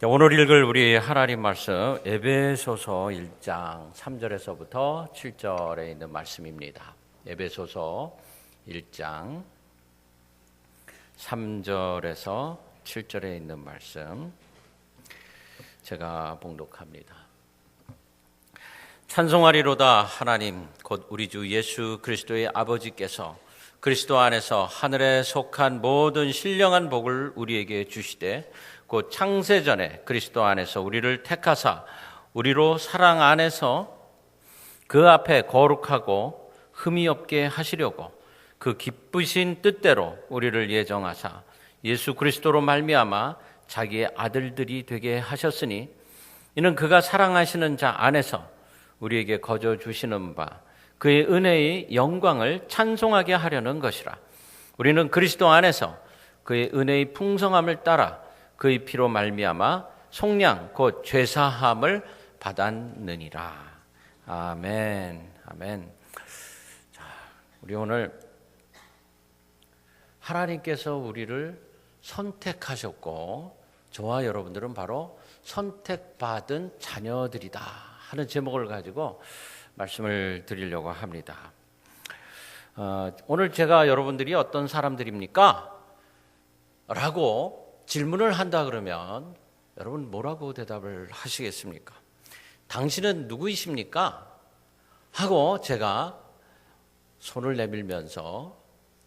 오늘 읽을 우리 하나님 말씀 에베소서 1장 3절에서부터 7절에 있는 말씀입니다. 에베소서 1장 3절에서 7절에 있는 말씀 제가 봉독합니다. 찬송하리로다 하나님 곧 우리 주 예수 그리스도의 아버지께서 그리스도 안에서 하늘에 속한 모든 신령한 복을 우리에게 주시되 곧 창세전에 그리스도 안에서 우리를 택하사 우리로 사랑 안에서 그 앞에 거룩하고 흠이 없게 하시려고 그 기쁘신 뜻대로 우리를 예정하사 예수 그리스도로 말미암아 자기의 아들들이 되게 하셨으니 이는 그가 사랑하시는 자 안에서 우리에게 거저 주시는 바 그의 은혜의 영광을 찬송하게 하려는 것이라. 우리는 그리스도 안에서 그의 은혜의 풍성함을 따라 그의 피로 말미암아 속량 곧 죄사함을 받았느니라. 아멘. 아멘. 자, 우리 오늘 하나님께서 우리를 선택하셨고 저와 여러분들은 바로 선택받은 자녀들이다 하는 제목을 가지고 말씀을 드리려고 합니다. 오늘 제가 여러분들이 어떤 사람들입니까? 라고 질문을 한다 그러면 여러분 뭐라고 대답을 하시겠습니까? 당신은 누구이십니까? 하고 제가 손을 내밀면서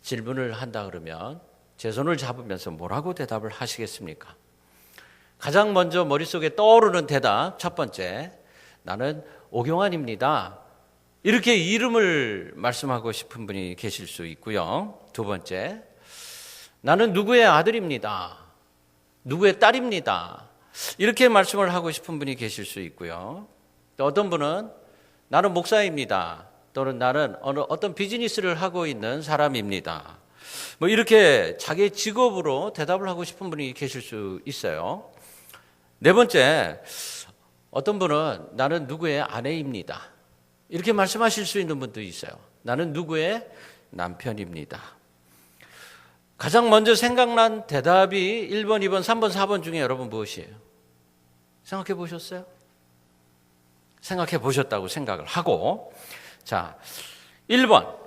질문을 한다 그러면 제 손을 잡으면서 뭐라고 대답을 하시겠습니까? 가장 먼저 머릿속에 떠오르는 대답 첫 번째, 나는 오경환입니다. 이렇게 이름을 말씀하고 싶은 분이 계실 수 있고요. 두 번째, 나는 누구의 아들입니다. 누구의 딸입니다. 이렇게 말씀을 하고 싶은 분이 계실 수 있고요. 또 어떤 분은 나는 목사입니다. 또는 나는 어떤 비즈니스를 하고 있는 사람입니다. 뭐 이렇게 자기의 직업으로 대답을 하고 싶은 분이 계실 수 있어요. 네 번째, 어떤 분은 나는 누구의 아내입니다. 이렇게 말씀하실 수 있는 분도 있어요. 나는 누구의 남편입니다. 가장 먼저 생각난 대답이 1번, 2번, 3번, 4번 중에 여러분 무엇이에요? 생각해 보셨어요? 생각해 보셨다고 생각을 하고, 자, 1번,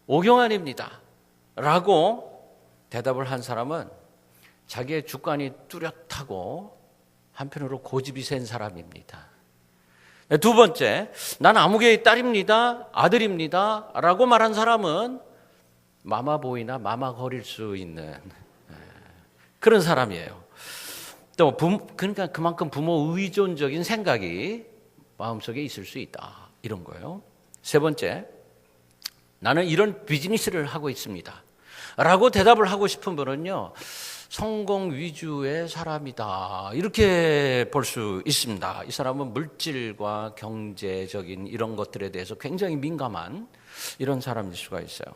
오경환입니다. 라고 대답을 한 사람은 자기의 주관이 뚜렷하고 한편으로 고집이 센 사람입니다. 두 번째, 난 아무개의 딸입니다. 아들입니다. 라고 말한 사람은 마마보이나 마마거릴 수 있는 그런 사람이에요. 또 그러니까 그만큼 부모 의존적인 생각이 마음속에 있을 수 있다. 이런 거예요. 세 번째, 나는 이런 비즈니스를 하고 있습니다. 라고 대답을 하고 싶은 분은요, 성공 위주의 사람이다. 이렇게 볼 수 있습니다. 이 사람은 물질과 경제적인 이런 것들에 대해서 굉장히 민감한 이런 사람일 수가 있어요.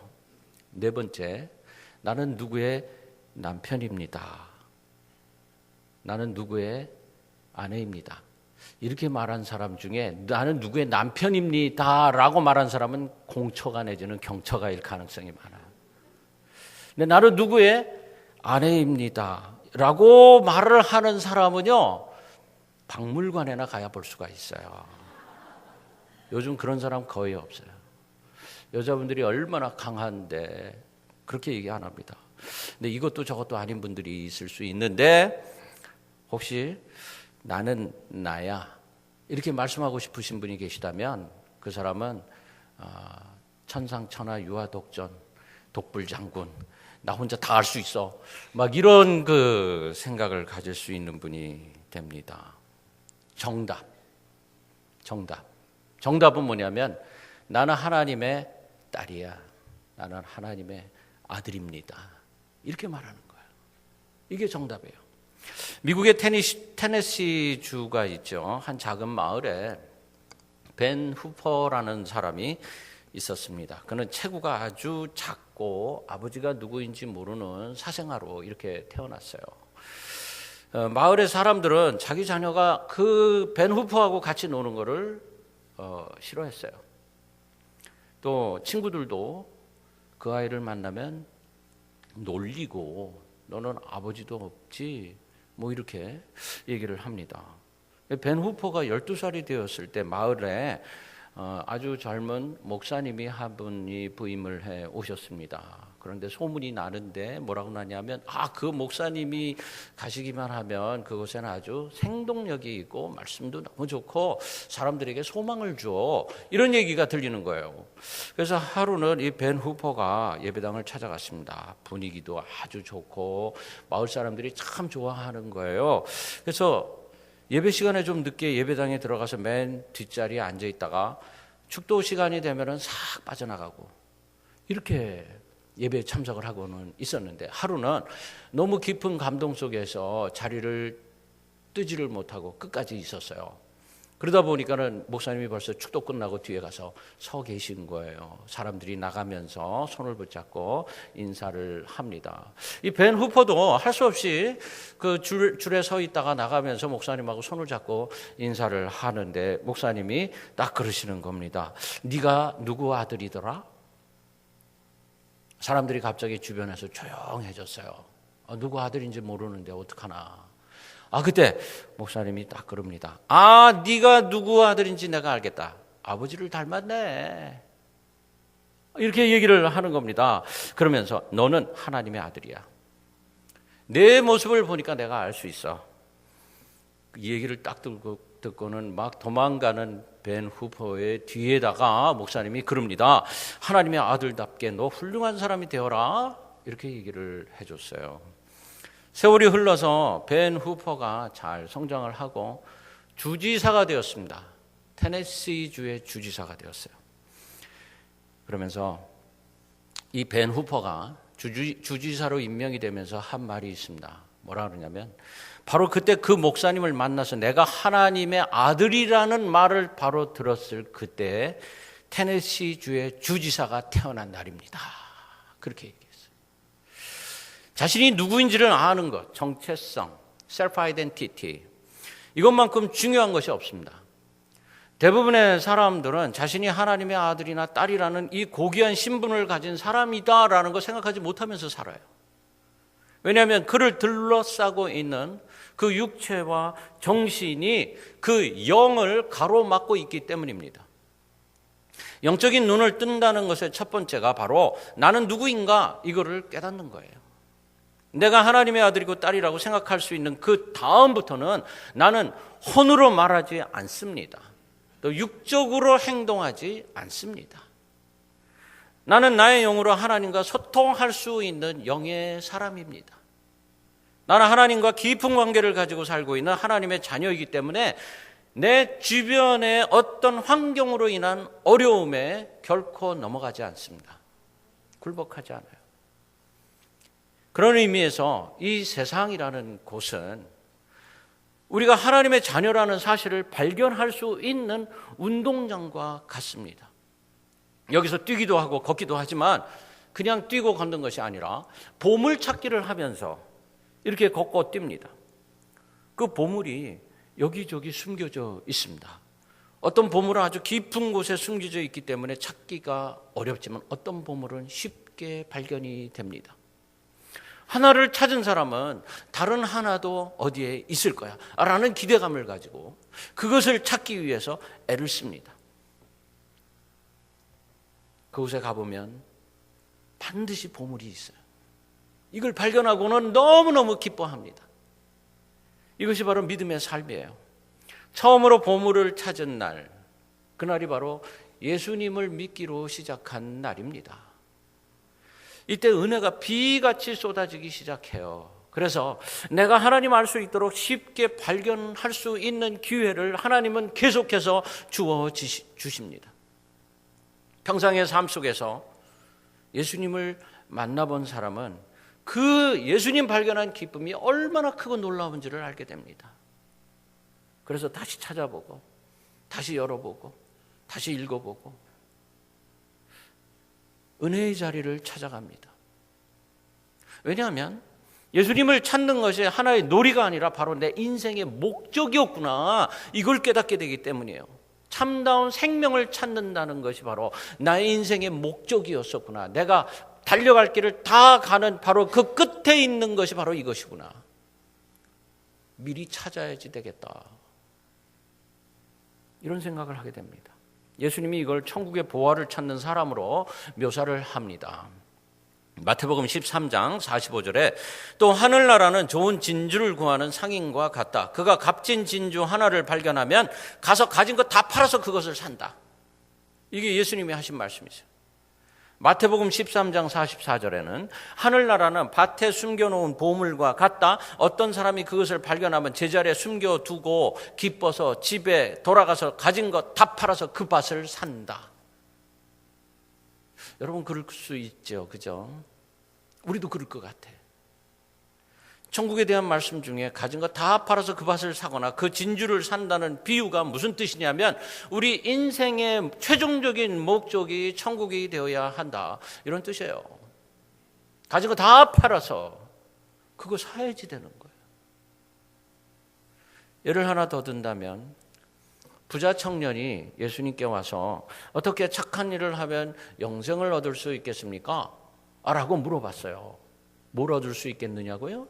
네 번째, 나는 누구의 남편입니다. 나는 누구의 아내입니다. 이렇게 말한 사람 중에 나는 누구의 남편입니다 라고 말한 사람은 공처가 내지는 경처가일 가능성이 많아요. 근데 나는 누구의 아내입니다 라고 말을 하는 사람은요, 박물관에나 가야 볼 수가 있어요. 요즘 그런 사람 거의 없어요. 여자분들이 얼마나 강한데 그렇게 얘기 안 합니다. 근데 이것도 저것도 아닌 분들이 있을 수 있는데 혹시 나는 나야 이렇게 말씀하고 싶으신 분이 계시다면 그 사람은 천상천하 유아독전 독불장군 나 혼자 다 할 수 있어 막 이런 그 생각을 가질 수 있는 분이 됩니다. 정답은 뭐냐면 나는 하나님의 딸이야. 나는 하나님의 아들입니다. 이렇게 말하는 거예요. 이게 정답이에요. 미국의 테네시 주가 있죠. 한 작은 마을에 벤 후퍼라는 사람이 있었습니다. 그는 체구가 아주 작고 아버지가 누구인지 모르는 사생아로 이렇게 태어났어요. 마을의 사람들은 자기 자녀가 그 벤 후퍼하고 같이 노는 거를 싫어했어요. 또 친구들도 그 아이를 만나면 놀리고 너는 아버지도 없지 뭐 이렇게 얘기를 합니다. 벤 후퍼가 12살이 되었을 때 마을에 아주 젊은 목사님이 한 분이 부임을 해 오셨습니다. 그런데 소문이 나는데 뭐라고 나냐면 그 목사님이 가시기만 하면 그곳에는 아주 생동력이 있고 말씀도 너무 좋고 사람들에게 소망을 줘, 이런 얘기가 들리는 거예요. 그래서 하루는 이 벤 후퍼가 예배당을 찾아갔습니다. 분위기도 아주 좋고 마을 사람들이 참 좋아하는 거예요. 그래서 예배 시간에 좀 늦게 예배당에 들어가서 맨 뒷자리에 앉아 있다가 축도 시간이 되면은 싹 빠져나가고 이렇게 예배에 참석을 하고는 있었는데, 하루는 너무 깊은 감동 속에서 자리를 뜨지를 못하고 끝까지 있었어요. 그러다 보니까는 목사님이 벌써 축도 끝나고 뒤에 가서 서 계신 거예요. 사람들이 나가면서 손을 붙잡고 인사를 합니다. 이 벤 후퍼도 할 수 없이 그 줄에 서 있다가 나가면서 목사님하고 손을 잡고 인사를 하는데 목사님이 딱 그러시는 겁니다. 네가 누구 아들이더라? 사람들이 갑자기 주변에서 조용해졌어요. 누구 아들인지 모르는데 어떡하나. 그때 목사님이 딱 그럽니다. 네가 누구 아들인지 내가 알겠다. 아버지를 닮았네. 이렇게 얘기를 하는 겁니다. 그러면서 너는 하나님의 아들이야. 내 모습을 보니까 내가 알 수 있어. 이 얘기를 딱 듣고는 막 도망가는 벤 후퍼의 뒤에다가 목사님이 그럽니다. 하나님의 아들답게 너 훌륭한 사람이 되어라. 이렇게 얘기를 해줬어요. 세월이 흘러서 벤 후퍼가 잘 성장을 하고 주지사가 되었습니다. 테네시주의 주지사가 되었어요. 그러면서 이 벤 후퍼가 주지사로 임명이 되면서 한 말이 있습니다. 뭐라 그러냐면 바로 그때 그 목사님을 만나서 내가 하나님의 아들이라는 말을 바로 들었을 그때 테네시주의 주지사가 태어난 날입니다. 그렇게 얘기했어요. 자신이 누구인지를 아는 것, 정체성, 셀프 아이덴티티, 이것만큼 중요한 것이 없습니다. 대부분의 사람들은 자신이 하나님의 아들이나 딸이라는 이 고귀한 신분을 가진 사람이다라는 걸 생각하지 못하면서 살아요. 왜냐하면 그를 둘러싸고 있는 그 육체와 정신이 그 영을 가로막고 있기 때문입니다. 영적인 눈을 뜬다는 것의 첫 번째가 바로 나는 누구인가, 이거를 깨닫는 거예요. 내가 하나님의 아들이고 딸이라고 생각할 수 있는 그 다음부터는 나는 혼으로 말하지 않습니다. 또 육적으로 행동하지 않습니다. 나는 나의 영으로 하나님과 소통할 수 있는 영의 사람입니다. 나는 하나님과 깊은 관계를 가지고 살고 있는 하나님의 자녀이기 때문에 내 주변의 어떤 환경으로 인한 어려움에 결코 넘어가지 않습니다. 굴복하지 않아요. 그런 의미에서 이 세상이라는 곳은 우리가 하나님의 자녀라는 사실을 발견할 수 있는 운동장과 같습니다. 여기서 뛰기도 하고 걷기도 하지만 그냥 뛰고 걷는 것이 아니라 보물찾기를 하면서 이렇게 걷고 뜁니다. 그 보물이 여기저기 숨겨져 있습니다. 어떤 보물은 아주 깊은 곳에 숨겨져 있기 때문에 찾기가 어렵지만 어떤 보물은 쉽게 발견이 됩니다. 하나를 찾은 사람은 다른 하나도 어디에 있을 거야 라는 기대감을 가지고 그것을 찾기 위해서 애를 씁니다. 그곳에 가보면 반드시 보물이 있어요. 이걸 발견하고는 너무너무 기뻐합니다. 이것이 바로 믿음의 삶이에요. 처음으로 보물을 찾은 날, 그날이 바로 예수님을 믿기로 시작한 날입니다. 이때 은혜가 비같이 쏟아지기 시작해요. 그래서 내가 하나님 알 수 있도록 쉽게 발견할 수 있는 기회를 하나님은 계속해서 주어 주십니다. 평상의 삶 속에서 예수님을 만나본 사람은 그 예수님 발견한 기쁨이 얼마나 크고 놀라운지를 알게 됩니다. 그래서 다시 찾아보고 다시 열어보고 다시 읽어보고 은혜의 자리를 찾아갑니다. 왜냐하면 예수님을 찾는 것이 하나의 놀이가 아니라 바로 내 인생의 목적이었구나, 이걸 깨닫게 되기 때문이에요. 참다운 생명을 찾는다는 것이 바로 나의 인생의 목적이었었구나. 내가 달려갈 길을 다 가는 바로 그 끝에 있는 것이 바로 이것이구나. 미리 찾아야지 되겠다. 이런 생각을 하게 됩니다. 예수님이 이걸 천국의 보화를 찾는 사람으로 묘사를 합니다. 마태복음 13장 45절에 또 하늘나라는 좋은 진주를 구하는 상인과 같다. 그가 값진 진주 하나를 발견하면 가서 가진 것 다 팔아서 그것을 산다. 이게 예수님이 하신 말씀이죠. 마태복음 13장 44절에는 하늘나라는 밭에 숨겨놓은 보물과 같다. 어떤 사람이 그것을 발견하면 제자리에 숨겨두고 기뻐서 집에 돌아가서 가진 것 다 팔아서 그 밭을 산다. 여러분 그럴 수 있죠, 그죠? 우리도 그럴 것 같아. 천국에 대한 말씀 중에 가진 거 다 팔아서 그 밭을 사거나 그 진주를 산다는 비유가 무슨 뜻이냐면 우리 인생의 최종적인 목적이 천국이 되어야 한다, 이런 뜻이에요. 가진 거 다 팔아서 그거 사야지 되는 거예요. 예를 하나 더 든다면 부자 청년이 예수님께 와서 어떻게 착한 일을 하면 영생을 얻을 수 있겠습니까? 라고 물어봤어요. 뭘 얻을 수 있겠느냐고요?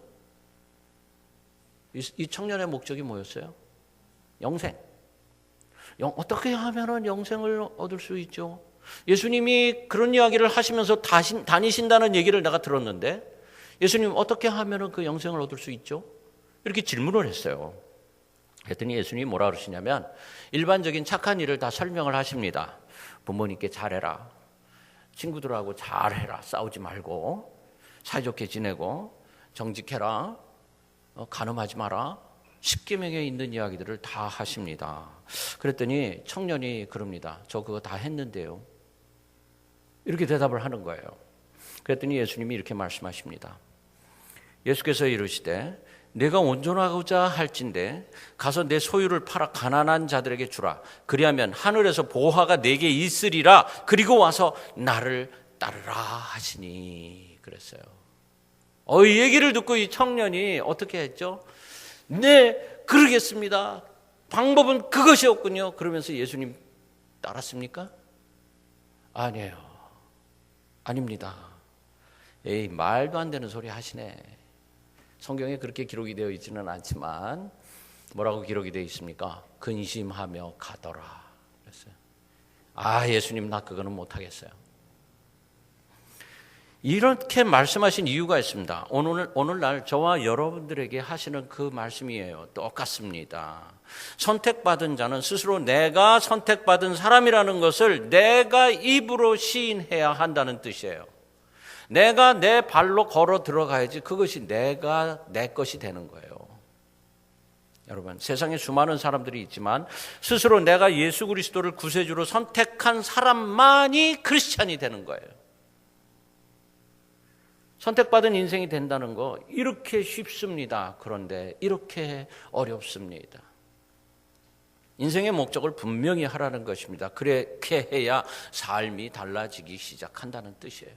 이 청년의 목적이 뭐였어요? 영생. 어떻게 하면 영생을 얻을 수 있죠? 예수님이 그런 이야기를 하시면서 다니신다는 얘기를 내가 들었는데 예수님 어떻게 하면 그 영생을 얻을 수 있죠? 이렇게 질문을 했어요. 그랬더니 예수님이 뭐라 그러시냐면 일반적인 착한 일을 다 설명을 하십니다. 부모님께 잘해라, 친구들하고 잘해라, 싸우지 말고 사이좋게 지내고 정직해라, 간음하지 마라, 십계명에 있는 이야기들을 다 하십니다. 그랬더니 청년이 그럽니다. 저 그거 다 했는데요. 이렇게 대답을 하는 거예요. 그랬더니 예수님이 이렇게 말씀하십니다. 예수께서 이르시되 내가 온전하고자 할진대 가서 내 소유를 팔아 가난한 자들에게 주라. 그리하면 하늘에서 보화가 내게 있으리라. 그리고 와서 나를 따르라 하시니 그랬어요. 이 얘기를 듣고 이 청년이 어떻게 했죠? 네, 그러겠습니다. 방법은 그것이었군요. 그러면서 예수님 따랐습니까? 아니에요. 아닙니다. 에이, 말도 안 되는 소리 하시네. 성경에 그렇게 기록이 되어 있지는 않지만 뭐라고 기록이 되어 있습니까? 근심하며 가더라 그랬어요. 예수님 나 그거는 못하겠어요. 이렇게 말씀하신 이유가 있습니다. 오늘날 저와 여러분들에게 하시는 그 말씀이에요. 똑같습니다. 선택받은 자는 스스로 내가 선택받은 사람이라는 것을 내가 입으로 시인해야 한다는 뜻이에요. 내가 내 발로 걸어 들어가야지 그것이 내 것이 되는 거예요. 여러분, 세상에 수많은 사람들이 있지만 스스로 내가 예수 그리스도를 구세주로 선택한 사람만이 크리스찬이 되는 거예요. 선택받은 인생이 된다는 거 이렇게 쉽습니다. 그런데 이렇게 어렵습니다. 인생의 목적을 분명히 하라는 것입니다. 그렇게 해야 삶이 달라지기 시작한다는 뜻이에요.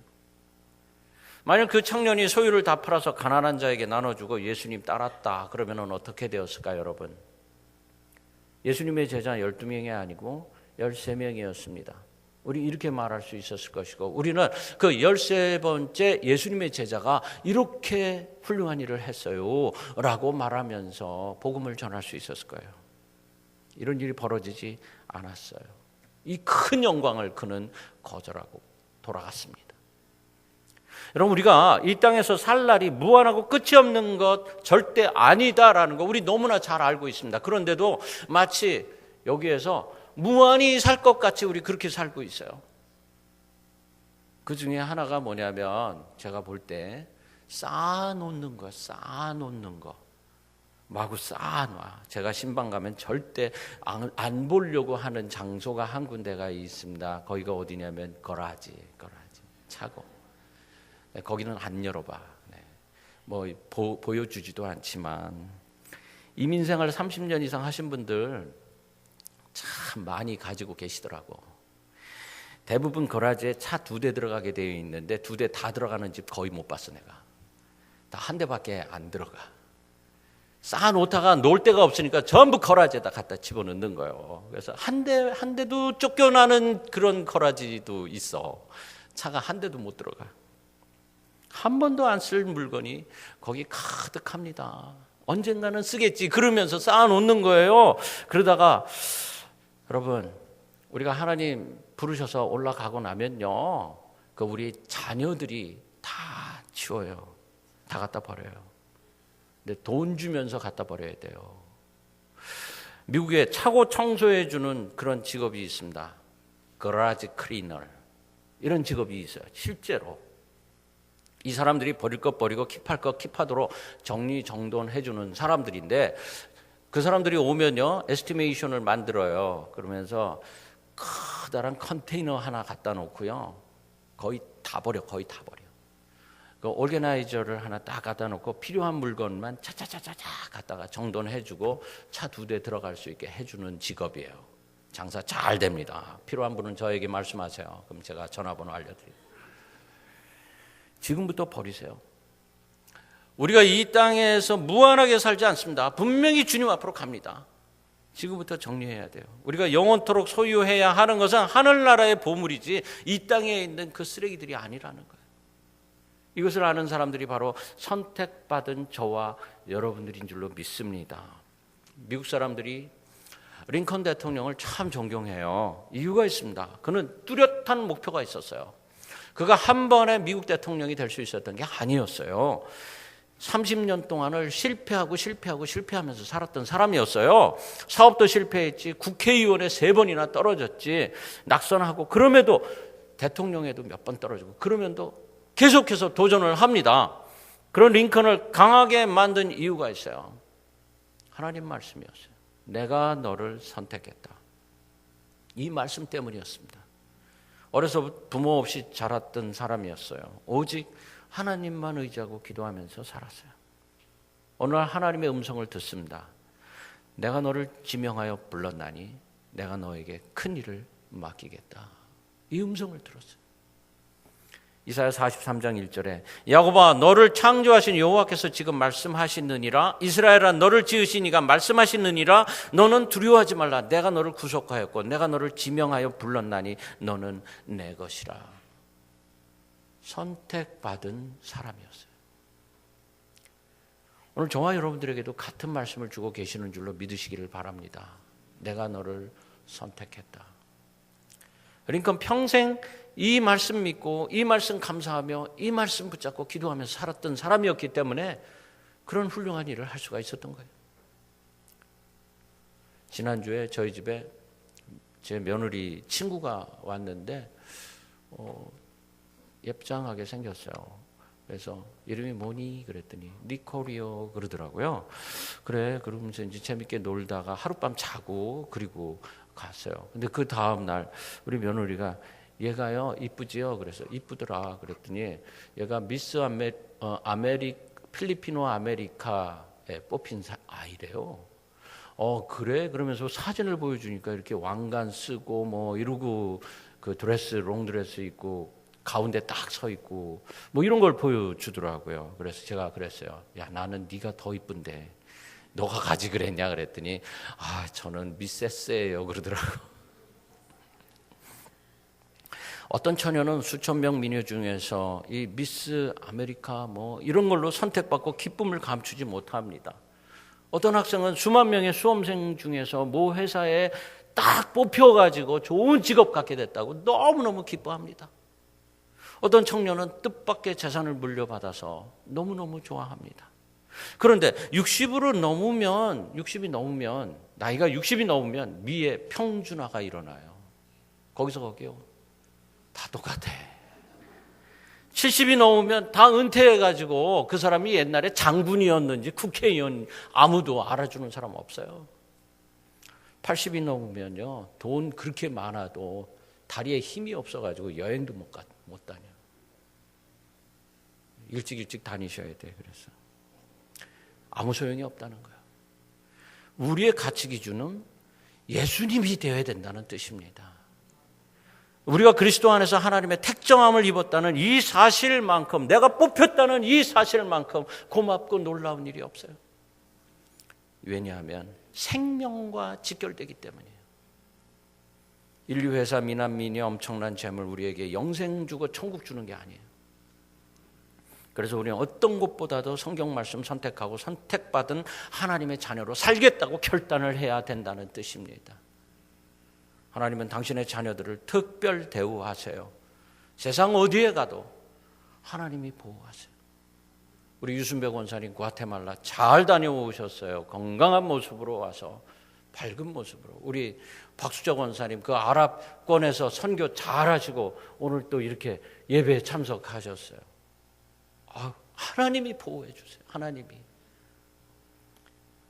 만약 그 청년이 소유를 다 팔아서 가난한 자에게 나눠주고 예수님 따랐다 그러면 어떻게 되었을까요, 여러분? 예수님의 제자 12명이 아니고 13명이었습니다. 우리 이렇게 말할 수 있었을 것이고 우리는 그 13번째 예수님의 제자가 이렇게 훌륭한 일을 했어요 라고 말하면서 복음을 전할 수 있었을 거예요. 이런 일이 벌어지지 않았어요. 이 큰 영광을 그는 거절하고 돌아갔습니다. 여러분, 우리가 이 땅에서 살 날이 무한하고 끝이 없는 것 절대 아니다라는 거 우리 너무나 잘 알고 있습니다. 그런데도 마치 여기에서 무한히 살 것 같이 우리 그렇게 살고 있어요. 그 중에 하나가 뭐냐면 제가 볼 때 쌓아놓는 거 마구 쌓아놔. 제가 신방 가면 절대 안 보려고 하는 장소가 한 군데가 있습니다. 거기가 어디냐면 거라지 차고. 거기는 안 열어봐. 보여주지도 않지만 이민생활 30년 이상 하신 분들 참 많이 가지고 계시더라고. 대부분 거라지에 차 2대 들어가게 되어 있는데 2대 다 들어가는 집 거의 못 봤어. 내가 다 한 대밖에 안 들어가. 쌓아놓다가 놓을 데가 없으니까 전부 거라지에다 갖다 집어넣는 거예요. 그래서 한 대도 쫓겨나는 그런 거라지도 있어. 차가 한 대도 못 들어가. 한 번도 안 쓸 물건이 거기 가득합니다. 언젠가는 쓰겠지 그러면서 쌓아놓는 거예요. 그러다가 여러분, 우리가 하나님 부르셔서 올라가고 나면요, 그 우리 자녀들이 다 치워요. 다 갖다 버려요. 근데 돈 주면서 갖다 버려야 돼요. 미국에 차고 청소해 주는 그런 직업이 있습니다. 거라지 클리너, 이런 직업이 있어요. 실제로 이 사람들이 버릴 것 버리고 킵할 것 킵하도록 정리정돈해 주는 사람들인데, 그 사람들이 오면요, 에스티메이션을 만들어요. 그러면서 커다란 컨테이너 하나 갖다 놓고요, 거의 다 버려. 그 오르게나이저를 하나 딱 갖다 놓고 필요한 물건만 차차차차차 갖다가 정돈해주고 차 2대 들어갈 수 있게 해주는 직업이에요. 장사 잘 됩니다. 필요한 분은 저에게 말씀하세요. 그럼 제가 전화번호 알려드릴게요. 지금부터 버리세요. 우리가 이 땅에서 무한하게 살지 않습니다. 분명히 주님 앞으로 갑니다. 지금부터 정리해야 돼요. 우리가 영원토록 소유해야 하는 것은 하늘나라의 보물이지 이 땅에 있는 그 쓰레기들이 아니라는 거예요. 이것을 아는 사람들이 바로 선택받은 저와 여러분들인 줄로 믿습니다. 미국 사람들이 링컨 대통령을 참 존경해요. 이유가 있습니다. 그는 뚜렷한 목표가 있었어요. 그가 한 번에 미국 대통령이 될 수 있었던 게 아니었어요. 30년 동안을 실패하면서 살았던 사람이었어요. 사업도 실패했지, 국회의원에 3번이나 떨어졌지, 낙선하고, 그럼에도 대통령에도 몇 번 떨어지고, 그러면도 계속해서 도전을 합니다. 그런 링컨을 강하게 만든 이유가 있어요. 하나님 말씀이었어요. 내가 너를 선택했다. 이 말씀 때문이었습니다. 어려서 부모 없이 자랐던 사람이었어요. 오직 하나님만 의지하고 기도하면서 살았어요. 어느 날 하나님의 음성을 듣습니다. 내가 너를 지명하여 불렀나니 내가 너에게 큰 일을 맡기겠다. 이 음성을 들었어요. 이사야 43장 1절에 야곱아, 너를 창조하신 여호와께서 지금 말씀하시느니라. 이스라엘아, 너를 지으신 이가 말씀하시느니라. 너는 두려워하지 말라. 내가 너를 구속하였고 내가 너를 지명하여 불렀나니 너는 내 것이라. 선택받은 사람이었어요. 오늘 저와 여러분들에게도 같은 말씀을 주고 계시는 줄로 믿으시기를 바랍니다. 내가 너를 선택했다. 그러니까 평생 이 말씀 믿고 이 말씀 감사하며 이 말씀 붙잡고 기도하면서 살았던 사람이었기 때문에 그런 훌륭한 일을 할 수가 있었던 거예요. 지난주에 저희 집에 제 며느리 친구가 왔는데 예쁘장하게 생겼어요. 그래서 이름이 뭐니? 그랬더니 니콜이요 그러더라고요. 그래, 그러면서 이제 재밌게 놀다가 하룻밤 자고 그리고 갔어요. 근데 그 다음 날 우리 며느리가 얘가요 이쁘지요? 그래서 이쁘더라 그랬더니 얘가 미스 필리피노 아메리카에 뽑힌 아이래요. 그래? 그러면서 사진을 보여주니까 이렇게 왕관 쓰고 뭐 이러고 그 드레스 롱드레스 입고 가운데 딱 서 있고 뭐 이런 걸 보여주더라고요. 그래서 제가 그랬어요. 야, 나는 네가 더 이쁜데 너가 가지 그랬냐 그랬더니 저는 미세스예요 그러더라고요. 어떤 처녀는 수천 명 미녀 중에서 이 미스 아메리카 뭐 이런 걸로 선택받고 기쁨을 감추지 못합니다. 어떤 학생은 수만 명의 수험생 중에서 모 회사에 딱 뽑혀가지고 좋은 직업 갖게 됐다고 너무너무 기뻐합니다. 어떤 청년은 뜻밖의 재산을 물려받아서 너무너무 좋아합니다. 그런데 60이 넘으면 나이가 60이 넘으면 미의 평준화가 일어나요. 거기서 거기요. 다 똑같아. 70이 넘으면 다 은퇴해가지고 그 사람이 옛날에 장군이었는지 국회의원 아무도 알아주는 사람 없어요. 80이 넘으면요, 돈 그렇게 많아도 다리에 힘이 없어가지고 여행도 못 다녀. 일찍 다니셔야 돼. 그래서 아무 소용이 없다는 거예요. 우리의 가치 기준은 예수님이 되어야 된다는 뜻입니다. 우리가 그리스도 안에서 하나님의 택정함을 입었다는 이 사실만큼, 내가 뽑혔다는 이 사실만큼 고맙고 놀라운 일이 없어요. 왜냐하면 생명과 직결되기 때문이에요. 인류회사 미남미녀 엄청난 재물 우리에게 영생 주고 천국 주는 게 아니에요. 그래서 우리는 어떤 것보다도 성경 말씀 선택하고 선택받은 하나님의 자녀로 살겠다고 결단을 해야 된다는 뜻입니다. 하나님은 당신의 자녀들을 특별 대우하세요. 세상 어디에 가도 하나님이 보호하세요. 우리 유순배 권사님 과테말라 잘 다녀오셨어요. 건강한 모습으로 와서 밝은 모습으로. 우리 박수자 권사님 그 아랍권에서 선교 잘 하시고 오늘 또 이렇게 예배에 참석하셨어요. 하나님이 보호해 주세요.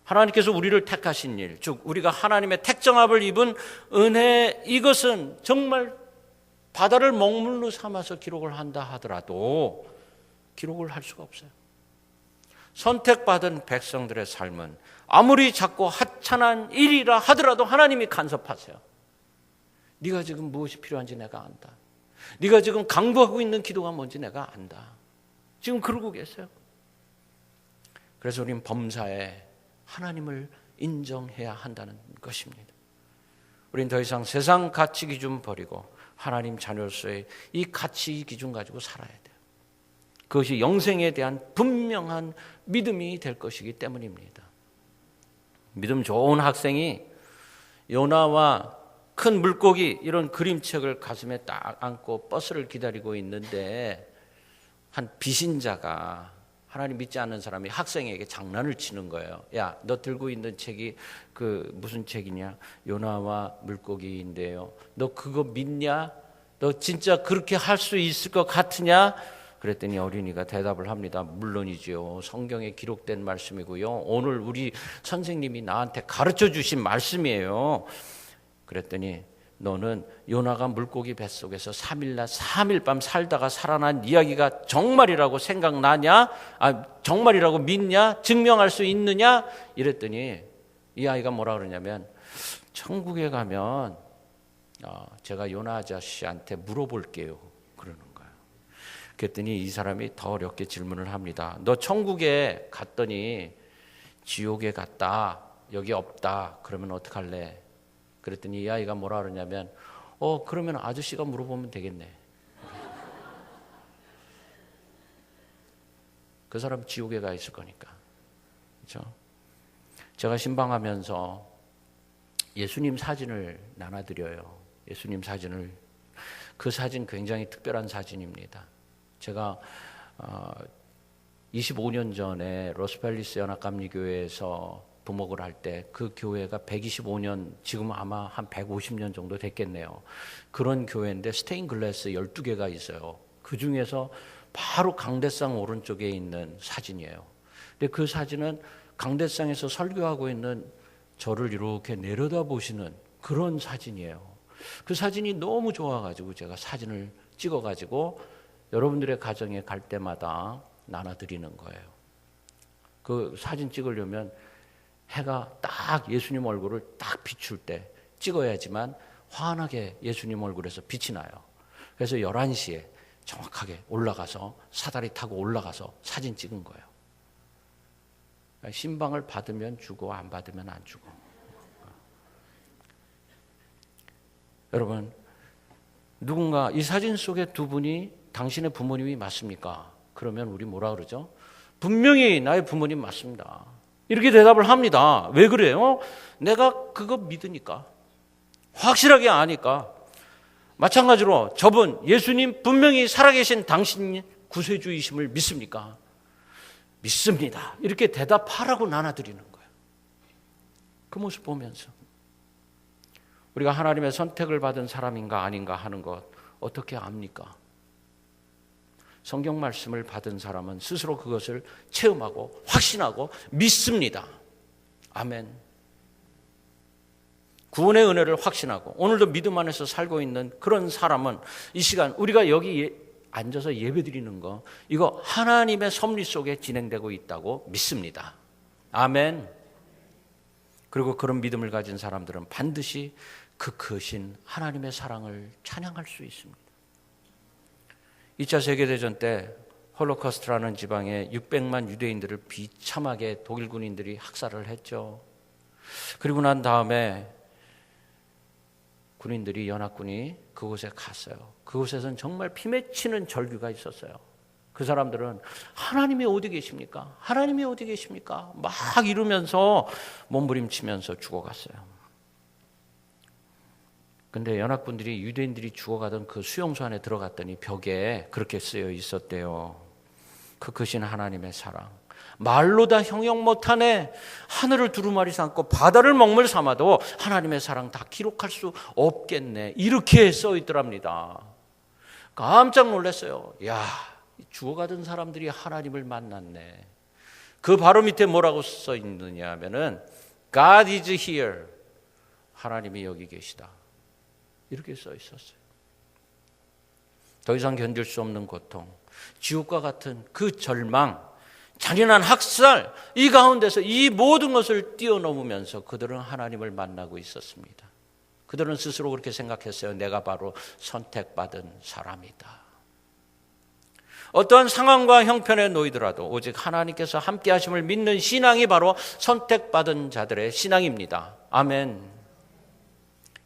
하나님께서 우리를 택하신 일, 즉 우리가 하나님의 택정합을 입은 은혜, 이것은 정말 바다를 먹물로 삼아서 기록을 한다 하더라도 기록을 할 수가 없어요. 선택받은 백성들의 삶은 아무리 작고 하찮은 일이라 하더라도 하나님이 간섭하세요. 네가 지금 무엇이 필요한지 내가 안다. 네가 지금 강구하고 있는 기도가 뭔지 내가 안다. 지금 그러고 계세요. 그래서 우리는 범사에 하나님을 인정해야 한다는 것입니다. 우리는 더 이상 세상 가치 기준 버리고 하나님 자녀로서의 이 가치 기준 가지고 살아야 돼요. 그것이 영생에 대한 분명한 믿음이 될 것이기 때문입니다. 믿음 좋은 학생이 요나와 큰 물고기 이런 그림책을 가슴에 딱 안고 버스를 기다리고 있는데 한 비신자가, 하나님 믿지 않는 사람이 학생에게 장난을 치는 거예요. 야, 너 들고 있는 책이 그 무슨 책이냐? 요나와 물고기인데요. 너 그거 믿냐? 너 진짜 그렇게 할 수 있을 것 같으냐? 그랬더니 어린이가 대답을 합니다. 물론이지요. 성경에 기록된 말씀이고요. 오늘 우리 선생님이 나한테 가르쳐 주신 말씀이에요. 그랬더니 너는 요나가 물고기 뱃속에서 3일날 3일 밤 살다가 살아난 이야기가 정말이라고 생각나냐? 정말이라고 믿냐? 증명할 수 있느냐? 이랬더니 이 아이가 뭐라 그러냐면 천국에 가면 제가 요나 아저씨한테 물어볼게요. 그러는 거예요. 그랬더니 이 사람이 더 어렵게 질문을 합니다. 너 천국에 갔더니 지옥에 갔다. 여기 없다. 그러면 어떡할래? 그랬더니 이 아이가 뭐라 그러냐면 그러면 아저씨가 물어보면 되겠네. 그 사람 지옥에 가 있을 거니까. 그렇죠? 제가 신방하면서 예수님 사진을 나눠드려요. 예수님 사진을. 그 사진 굉장히 특별한 사진입니다. 제가 25년 전에 로스펠리스 연합감리교회에서 부목을 할 때 그 교회가 125년, 지금 아마 한 150년 정도 됐겠네요. 그런 교회인데 스테인글라스 12개가 있어요. 그 중에서 바로 강대상 오른쪽에 있는 사진이에요. 근데 그 사진은 강대상에서 설교하고 있는 저를 이렇게 내려다보시는 그런 사진이에요. 그 사진이 너무 좋아가지고 제가 사진을 찍어가지고 여러분들의 가정에 갈 때마다 나눠드리는 거예요. 그 사진 찍으려면 해가 딱 예수님 얼굴을 딱 비출 때 찍어야지만 환하게 예수님 얼굴에서 빛이 나요. 그래서 11시에 정확하게 올라가서 사다리 타고 올라가서 사진 찍은 거예요. 신방을 받으면 주고 안 받으면 안 주고. 여러분, 누군가 이 사진 속에 두 분이 당신의 부모님이 맞습니까? 그러면 우리 뭐라 그러죠? 분명히 나의 부모님 맞습니다. 이렇게 대답을 합니다. 왜 그래요? 내가 그거 믿으니까. 확실하게 아니까. 마찬가지로 저분 예수님 분명히 살아계신 당신 구세주이심을 믿습니까? 믿습니다. 이렇게 대답하라고 나눠드리는 거예요. 그 모습 보면서 우리가 하나님의 선택을 받은 사람인가 아닌가 하는 것 어떻게 압니까? 성경 말씀을 받은 사람은 스스로 그것을 체험하고 확신하고 믿습니다. 아멘. 구원의 은혜를 확신하고 오늘도 믿음 안에서 살고 있는 그런 사람은 이 시간 우리가 여기 앉아서 예배드리는 거 이거 하나님의 섭리 속에 진행되고 있다고 믿습니다. 아멘. 그리고 그런 믿음을 가진 사람들은 반드시 그 크신 하나님의 사랑을 찬양할 수 있습니다. 2차 세계대전 때 홀로코스트라는 지방에 600만 유대인들을 비참하게 독일 군인들이 학살을 했죠. 그리고 난 다음에 군인들이 연합군이 그곳에 갔어요. 그곳에서는 정말 피 맺히는 절규가 있었어요. 그 사람들은 하나님이 어디 계십니까? 하나님이 어디 계십니까? 막 이러면서 몸부림치면서 죽어갔어요. 근데 연합군들이 유대인들이 죽어가던 그 수용소 안에 들어갔더니 벽에 그렇게 쓰여 있었대요. 그 크신 하나님의 사랑. 말로 다 형용 못하네. 하늘을 두루마리 삼고 바다를 먹물 삼아도 하나님의 사랑 다 기록할 수 없겠네. 이렇게 써 있더랍니다. 깜짝 놀랐어요. 야, 죽어가던 사람들이 하나님을 만났네. 그 바로 밑에 뭐라고 써 있느냐 하면은 God is here. 하나님이 여기 계시다. 이렇게 써 있었어요. 더 이상 견딜 수 없는 고통, 지옥과 같은 그 절망, 잔인한 학살, 이 가운데서 이 모든 것을 뛰어넘으면서 그들은 하나님을 만나고 있었습니다. 그들은 스스로 그렇게 생각했어요. 내가 바로 선택받은 사람이다. 어떠한 상황과 형편에 놓이더라도 오직 하나님께서 함께 하심을 믿는 신앙이 바로 선택받은 자들의 신앙입니다. 아멘.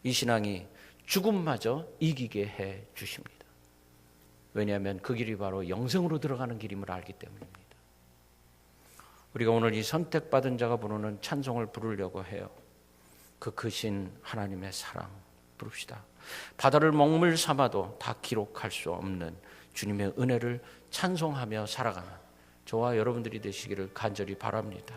이 신앙이 죽음마저 이기게 해 주십니다. 왜냐하면 그 길이 바로 영생으로 들어가는 길임을 알기 때문입니다. 우리가 오늘 이 선택받은 자가 부르는 찬송을 부르려고 해요. 그 크신 하나님의 사랑 부릅시다. 바다를 먹물 삼아도 다 기록할 수 없는 주님의 은혜를 찬송하며 살아가는 저와 여러분들이 되시기를 간절히 바랍니다.